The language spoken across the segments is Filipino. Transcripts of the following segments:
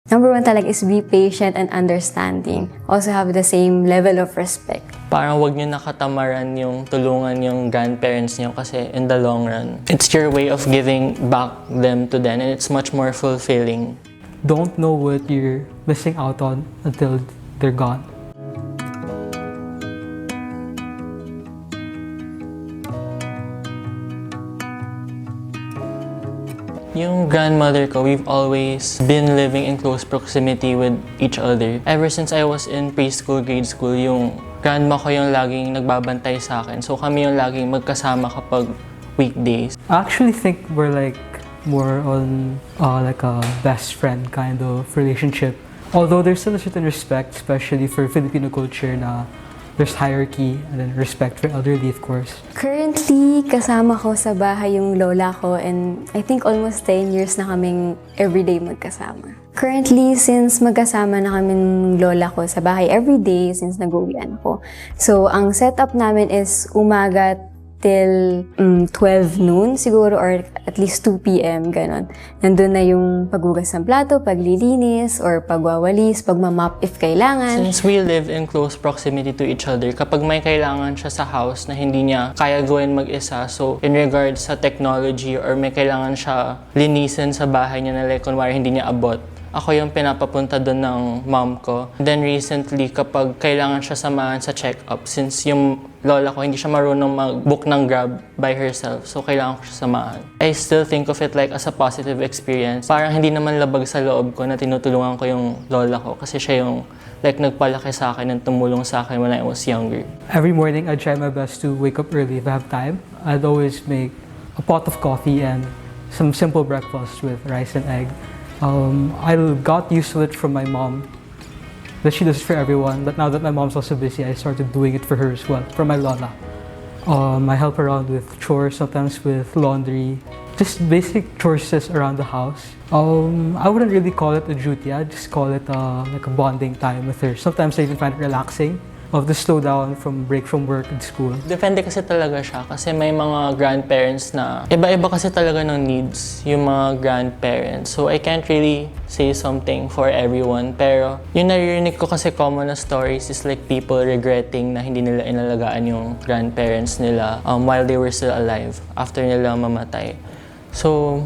Number one talaga is be patient and understanding. Also have the same level of respect. Parang wag nyo nakatamaran yung tulungan yung grandparents nyo kasi in the long run, it's your way of giving back them to them and it's much more fulfilling. Don't know what you're missing out on until they're gone. Yung grandmother ko, we've always been living in close proximity with each other. Ever since I was in preschool, grade school, yung grandma ko yung laging nagbabantay sa akin. So kami yung laging magkasama kapag weekdays. I actually think we're like more on like a best friend kind of relationship. Although there's still a certain respect, especially for Filipino culture na there's hierarchy and then respect for elderly, of course. Currently, kasama ko sa bahay yung lola ko and I think almost 10 years na kaming everyday magkasama. Currently, since magkasama na kami ng lola ko sa bahay everyday since nag-uwian ko. So, ang setup namin is umaga till 12 noon siguro or at least 2 p.m. ganon. Nandun na yung paghugas ng plato, paglilinis, or pagwawalis, pagmamap if kailangan. Since we live in close proximity to each other, kapag may kailangan siya sa house na hindi niya kaya gawin mag-isa, so in regards sa technology or may kailangan siya linisin sa bahay niya na like kunwari hindi niya abot, ako yung pinapapunta doon ng mom ko. Then recently, kapag kailangan siya samahan sa check-up, since yung lola ko hindi siya marunong mag-book ng Grab by herself, so kailangan ko siya samahan. I still think of it like as a positive experience. Parang hindi naman labag sa loob ko na tinutulungan ko yung lola ko kasi siya yung like nagpalaki sa akin and tumulong sa akin when I was younger. Every morning, I try my best to wake up early if I have time. I'd always make a pot of coffee and some simple breakfast with rice and egg. I got used to it from my mom, that she does it for everyone, but now that my mom's also busy, I started doing it for her as well, for my lola. I help around with chores, sometimes with laundry, just basic chores around the house. I wouldn't really call it a duty, I'd just call it like a bonding time with her. Sometimes I even find it relaxing. Of the slow down from break from work and school. Depende kasi talaga siya kasi may mga grandparents na iba-iba kasi talaga ng needs yung mga grandparents. So I can't really say something for everyone. Pero yung naririnig ko kasi common na stories is like people regretting na hindi nila inalagaan yung grandparents nila while they were still alive after nila mamatay. So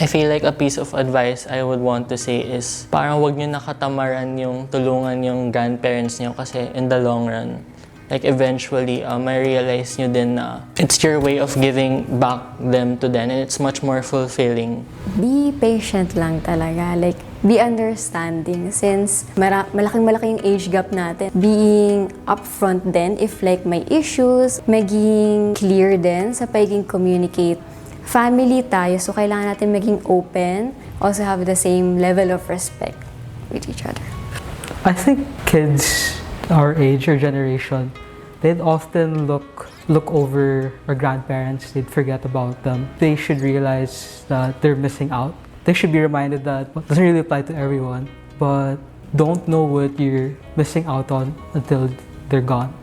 I feel like a piece of advice I would want to say is parang wag nyo nakatamaran yung tulungan yung grandparents nyo kasi in the long run, like eventually, ma-realize nyo din na it's your way of giving back them to them and it's much more fulfilling. Be patient lang talaga. Like, be understanding since malaking age gap natin. Being upfront din if like may issues, maging clear din sa pagiging communicate. Family tayo, so kailangan natin maging open, also have the same level of respect with each other. I think kids our age or generation, they'd often look over our grandparents, they'd forget about them. They should realize that they're missing out. They should be reminded that it doesn't really apply to everyone, but don't know what you're missing out on until they're gone.